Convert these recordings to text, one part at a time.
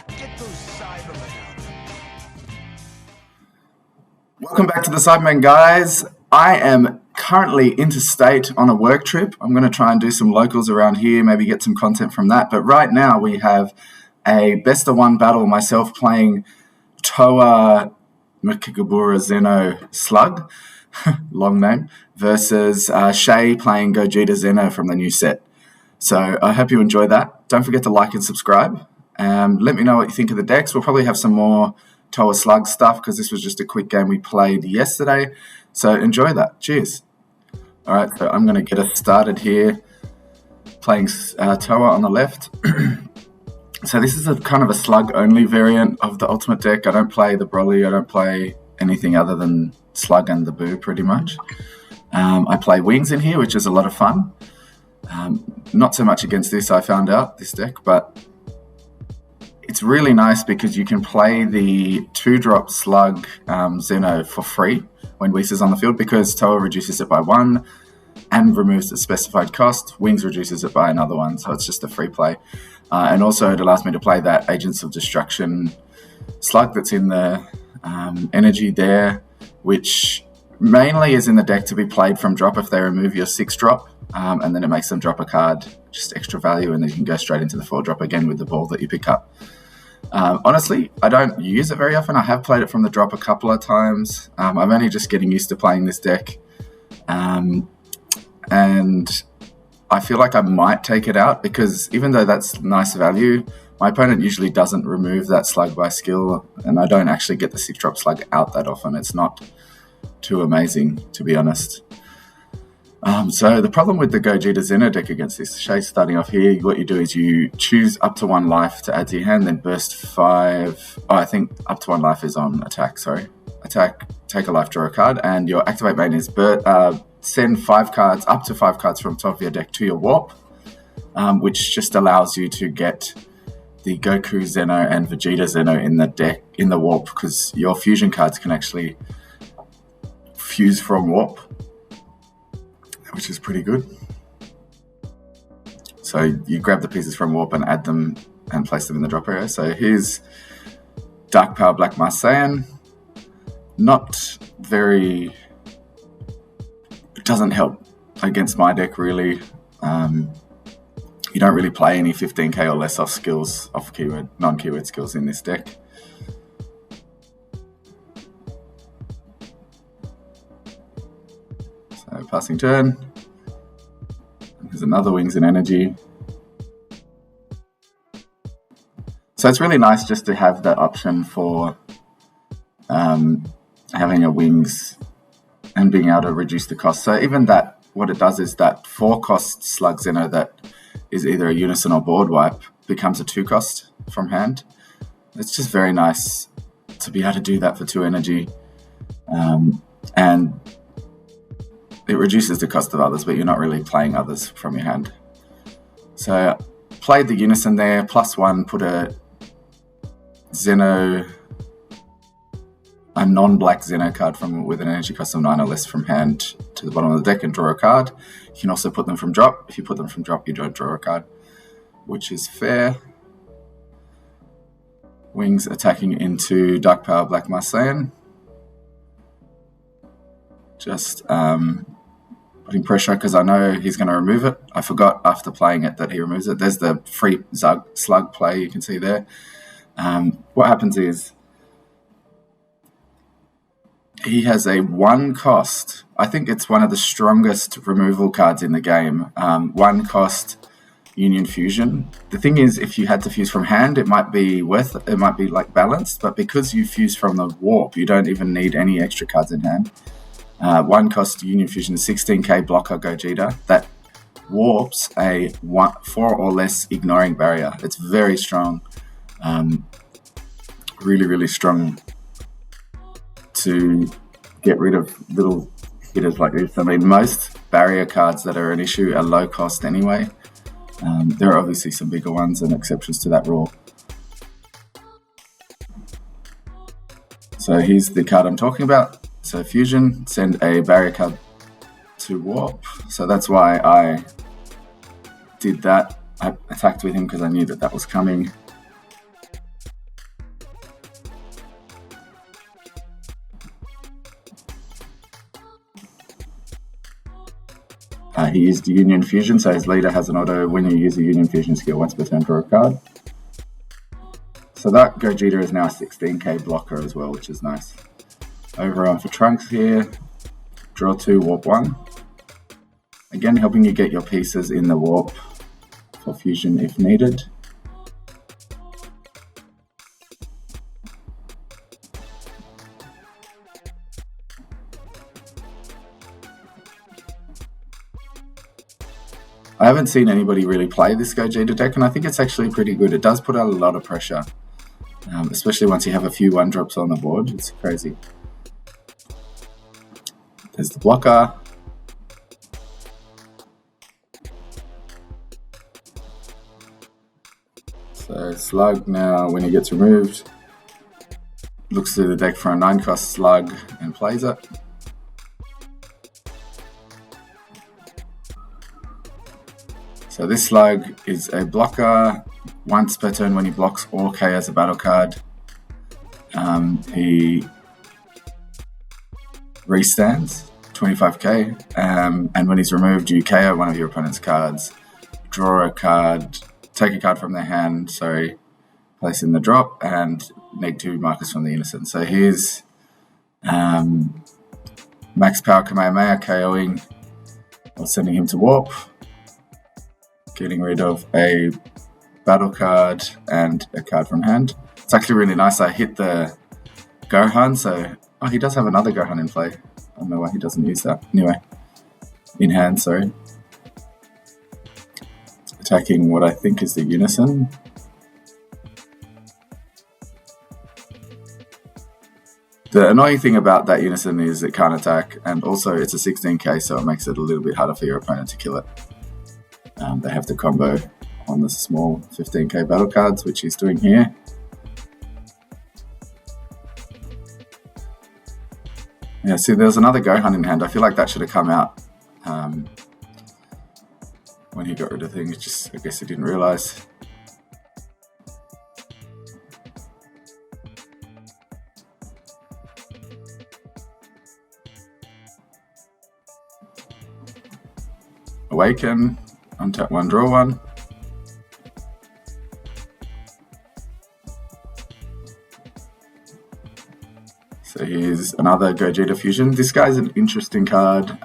Get those Cybermen out. Welcome back to the Cybermen, guys. I am currently interstate on a work trip. I'm going to try and do some locals around here, maybe get some content from that. But right now we have a best of one battle, myself playing Towa Xeno Slug, long name, versus Shay playing Gogeta Xeno from the new set. So I hope you enjoy that. Don't forget to like and subscribe. Let me know what you think of the decks. We'll probably have some more Towa Slug stuff because this was just a quick game we played yesterday. So enjoy that. Cheers. All right, so I'm going to get us started here playing Towa on the left. So this is a kind of a slug-only variant of the ultimate deck. I don't play the Broly. I don't play anything other than slug and the Boo, pretty much. I play wings in here, which is a lot of fun. Not so much against this, I found out, this deck, but it's really nice because you can play the 2-drop slug Xeno for free when Whis is on the field because Towa reduces it by 1 and removes the specified cost. Wings reduces it by another 1, so it's just a free play. And also it allows me to play that Agents of Destruction slug that's in the energy there, which mainly is in the deck to be played from drop if they remove your 6-drop, and then it makes them drop a card, just extra value, and then you can go straight into the 4-drop again with the ball that you pick up. Honestly, I don't use it very often. I have played it from the drop a couple of times. I'm only just getting used to playing this deck. And I feel like I might take it out because even though that's nice value, my opponent usually doesn't remove that slug by skill, and I don't actually get the 6-drop slug out that often. It's not too amazing, to be honest. So the problem with the Gogeta Xeno deck against this, Shay starting off here, what you do is you choose up to 1 life to add to your hand, then burst 5. Oh, I think up to 1 life is on attack, sorry. Attack, take a life, draw a card, and your activate main is send 5 cards, up to 5 cards from top of your deck to your warp, which just allows you to get the Goku Xeno and Vegeta Xeno in the deck, in the warp, because your fusion cards can actually fuse from warp, which is pretty good. So you grab the pieces from warp and add them and place them in the drop area. So here's Dark Power Black Saiyan. Not very... It doesn't help against my deck, really. You don't really play any 15k or less off skills, off keyword, non-keyword skills in this deck. So passing turn. There's another wings and energy. So it's really nice just to have that option for having a wings and being able to reduce the cost. So even that, what it does is that 4-cost slug Xeno that is either a unison or board wipe becomes a 2-cost from hand. It's just very nice to be able to do that for 2 energy. And it reduces the cost of others, but you're not really playing others from your hand. So played the unison there, +1, put a Xeno, a non-black Xeno card with an energy cost of 9 or less from hand to the bottom of the deck and draw a card. You can also put them from drop. If you put them from drop, you don't draw a card, which is fair. Wings attacking into Dark Power Black Saiyan. Just putting pressure because I know he's going to remove it. I forgot after playing it that he removes it. There's the free slug play you can see there. What happens is he has a 1-cost. I think it's one of the strongest removal cards in the game. 1-cost Union Fusion. The thing is, if you had to fuse from hand, it might be like balanced, but because you fuse from the warp, you don't even need any extra cards in hand. 1-cost Union Fusion, 16k blocker Gogeta that warps a 4 or less ignoring barrier. It's very strong. Really, really strong to get rid of little hitters like this. I mean, most barrier cards that are an issue are low cost anyway. There are obviously some bigger ones and exceptions to that rule. So here's the card I'm talking about. So Fusion, send a barrier card to Warp. So that's why I did that. I attacked with him because I knew that that was coming. He used Union Fusion, so his leader has an auto when you use a Union Fusion skill once per turn, draw a card. So that Gogeta is now a 16k blocker as well, which is nice. Overrun for Trunks here. Draw 2, warp 1. Again, helping you get your pieces in the warp for fusion if needed. I haven't seen anybody really play this Gogeta deck, and I think it's actually pretty good. It does put out a lot of pressure, especially once you have a few 1-drops on the board. It's crazy. There's the blocker. So Slug now, when he gets removed, looks through the deck for a 9-cost Slug and plays it. So this Slug is a blocker. Once per turn when he blocks or KOs a battle card, he restands 25k, and when he's removed, you KO one of your opponent's cards, draw a card, take a card from their hand, place in the drop, and neg 2 markers from the Innocent. So here's max power Kamehameha KOing or sending him to warp, getting rid of a battle card and a card from hand. It's actually really nice. I hit the Gohan, so he does have another Gohan in play. I don't know why he doesn't use that. Anyway, in hand, sorry. Attacking what I think is the Unison. The annoying thing about that Unison is it can't attack, and also it's a 16k, so it makes it a little bit harder for your opponent to kill it. They have the combo on the small 15k battle cards, which he's doing here. Yeah, see, there's another Gohan in hand. I feel like that should have come out when he got rid of things. I guess he didn't realize. Awaken, untap 1, draw 1. So here's another Gogeta Fusion. This guy's an interesting card.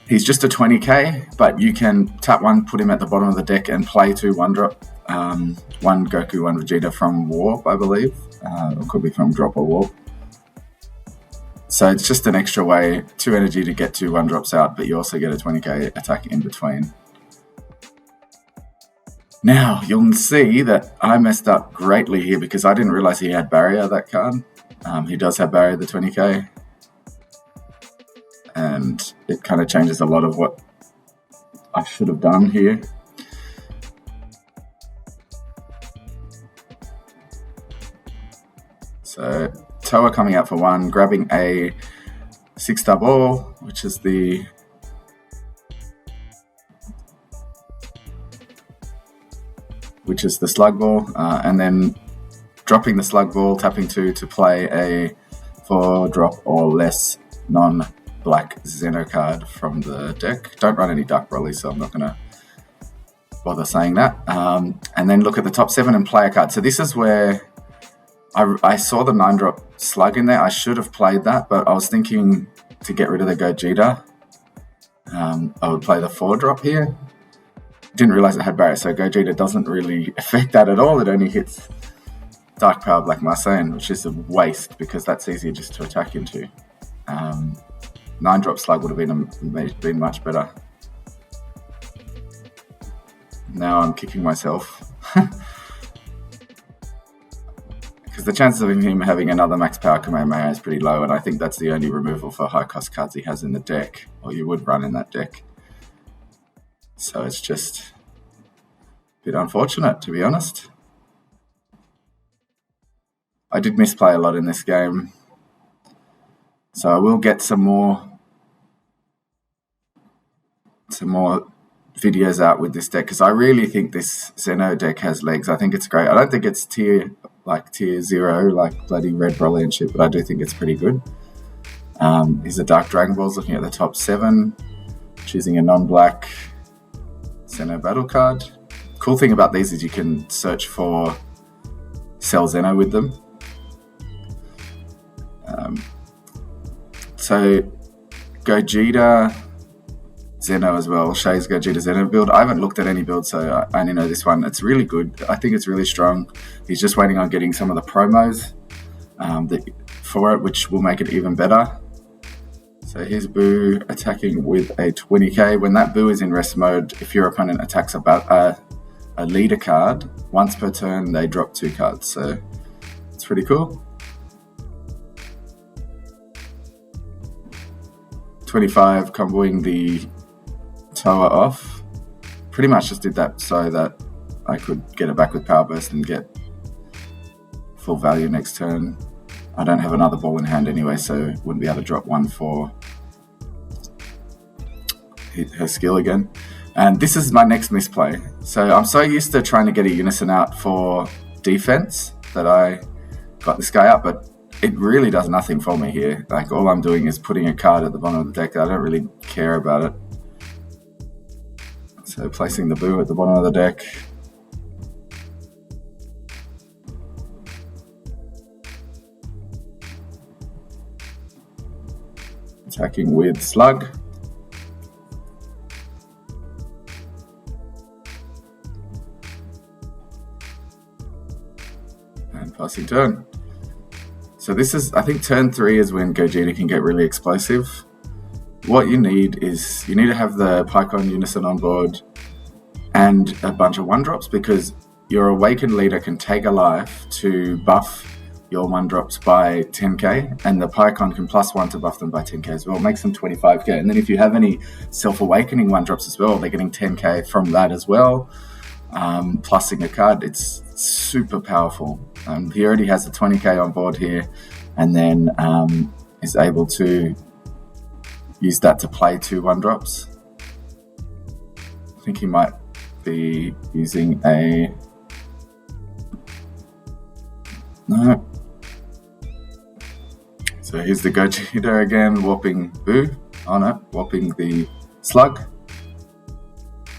He's just a 20k, but you can tap 1, put him at the bottom of the deck, and play 2 1-drop. 1 Goku, 1 Vegeta from Warp, I believe. Or could be from Drop or Warp. So it's just an extra way, 2 energy to get 2 1-drops out, but you also get a 20k attack in between. Now, you'll see that I messed up greatly here because I didn't realize he had Barrier, that card. He does have Barrier, the 20k. And it kind of changes a lot of what I should have done here. So Towa coming out for 1, grabbing a 6-star ball, which is the slug ball, and then dropping the slug ball, tapping 2 to play a 4-drop or less non-black Xeno card from the deck. Don't run any Dark Broly, so I'm not going to bother saying that. And then look at the top 7 and play a card. So this is where I saw the 9-drop slug in there. I should have played that, but I was thinking to get rid of the Gogeta, I would play the 4-drop here. Didn't realize it had Barrier, so Gogeta doesn't really affect that at all. It only hits Dark Power Black Marseille, which is a waste because that's easier just to attack into. 9-drop slug would have been much better. Now I'm kicking myself. Because the chances of him having another max power Kamehameha is pretty low, and I think that's the only removal for high cost cards he has in the deck, or you would run in that deck. So it's just a bit unfortunate, to be honest. I did misplay a lot in this game, so I will get some more videos out with this deck because I really think this Xeno deck has legs. I think it's great. I don't think it's tier 0 like bloody Red Broly and shit, but I do think it's pretty good. These are Dark Dragon Balls, looking at the top 7, choosing a non-black Xeno battle card. Cool thing about these is you can search for Cell Xeno with them. So Gogeta Xeno as well, Shay's Gogeta Xeno build. I haven't looked at any build, so I only know this one. It's really good. I think it's really strong. He's just waiting on getting some of the promos for it, which will make it even better. So here's Boo attacking with a 20k. When that Boo is in rest mode, if your opponent attacks a leader card, once per turn, they drop 2 cards. So it's pretty cool. 25 comboing the Towa off. Pretty much just did that so that I could get it back with Power Burst and get full value next turn. I don't have another ball in hand anyway, so wouldn't be able to drop 1 for her skill again. And this is my next misplay. So I'm so used to trying to get a Unison out for defense that I got this guy out, but it really does nothing for me here. Like, all I'm doing is putting a card at the bottom of the deck. I don't really care about it. So placing the Boo at the bottom of the deck. Attacking with Slug. And passing turn. So this is, I think turn 3 is when Gogeta can get really explosive. What you need is, you need to have the Pycon Unison on board and a bunch of 1-drops, because your Awakened leader can take a life to buff your 1-drops by 10k, and the Pycon can +1 to buff them by 10k as well. It makes them 25k. And then if you have any self-awakening 1-drops as well, they're getting 10k from that as well. Plusing a card, it's super powerful. He already has the 20k on board here, and then is able to use that to play 2 1-drops. I think he might be using a... No. So here's the Gogeta again, warping Boo. Oh no, warping the Slug.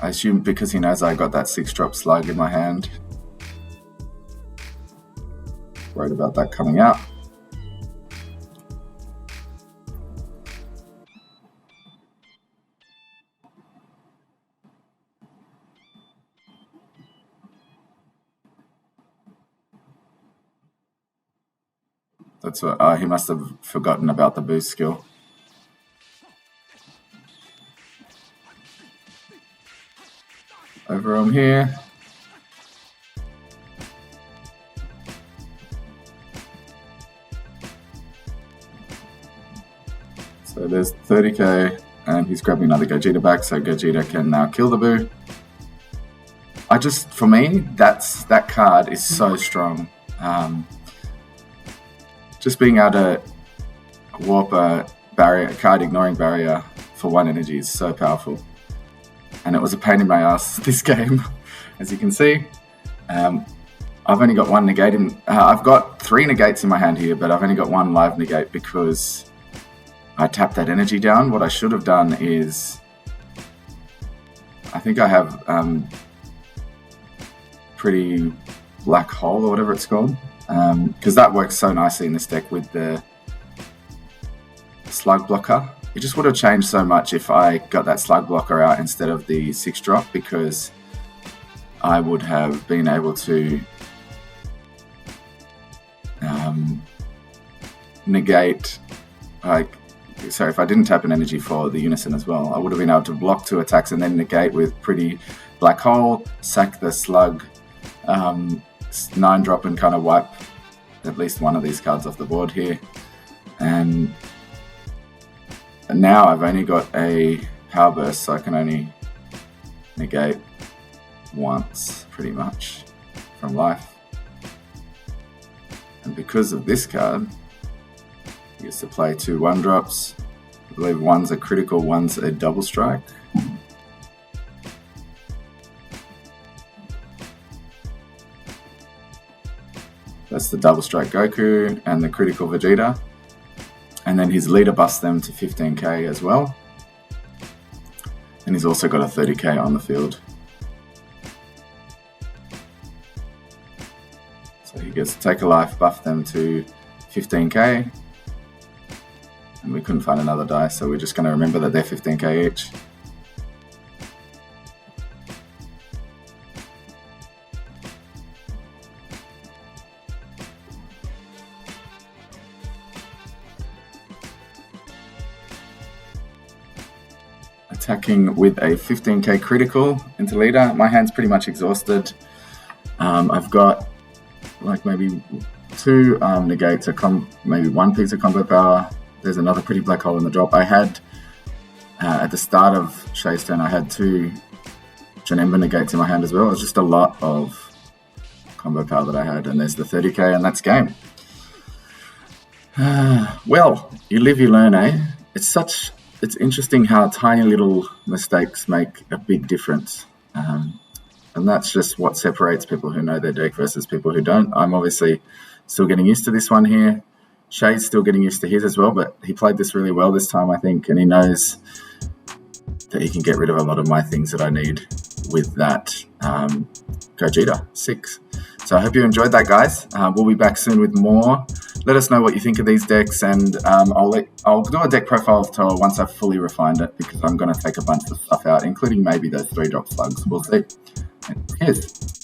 I assume because he knows I got that 6-drop Slug in my hand. Worried about that coming out. That's what he must have forgotten about the boost skill. Overarm here. So there's 30k, and he's grabbing another Gogeta back, so Gogeta can now kill the Boo. For me, that card is so strong. Just being able to warp a card ignoring barrier for 1 energy is so powerful. And it was a pain in my ass this game, as you can see. I've only got 1 negate I've got 3 negates in my hand here, but I've only got 1 live negate because I tapped that energy down. What I should have done is, I think I have pretty black hole or whatever it's called, because that works so nicely in this deck with the Slug blocker. It just would have changed so much if I got that Slug blocker out instead of the 6-drop, because I would have been able to negate, so if I didn't tap an energy for the Unison as well, I would have been able to block 2 attacks and then negate with pretty black hole, sack the Slug, 9-drop and kind of wipe at least one of these cards off the board here. And now I've only got a Power Burst, so I can only negate once pretty much from life. And because of this card, he gets to play 2 1-drops. I believe one's a critical, one's a double strike. That's the double strike Goku and the critical Vegeta. And then his leader busts them to 15k as well. And he's also got a 30k on the field. So he gets Take a Life, buff them to 15k. And we couldn't find another die, so we're just going to remember that they're 15k each. Attacking with a 15k critical into leader. My hand's pretty much exhausted. I've got like maybe 2 negates, maybe 1 piece of combo power. There's another pretty black hole in the drop. I had, at the start of Shay's turn, I had 2 Janemba negates in my hand as well. It was just a lot of combo power that I had. And there's the 30k, and that's game. Well, you live, you learn, eh? It's interesting how tiny little mistakes make a big difference. And that's just what separates people who know their deck versus people who don't. I'm obviously still getting used to this one here. Shay's still getting used to his as well, but he played this really well this time, I think, and he knows that he can get rid of a lot of my things that I need with that Gogeta 6. So I hope you enjoyed that, guys. We'll be back soon with more. Let us know what you think of these decks, and I'll do a deck profile of Towa once I've fully refined it, because I'm going to take a bunch of stuff out, including maybe those 3-drop slugs. We'll see. Cheers.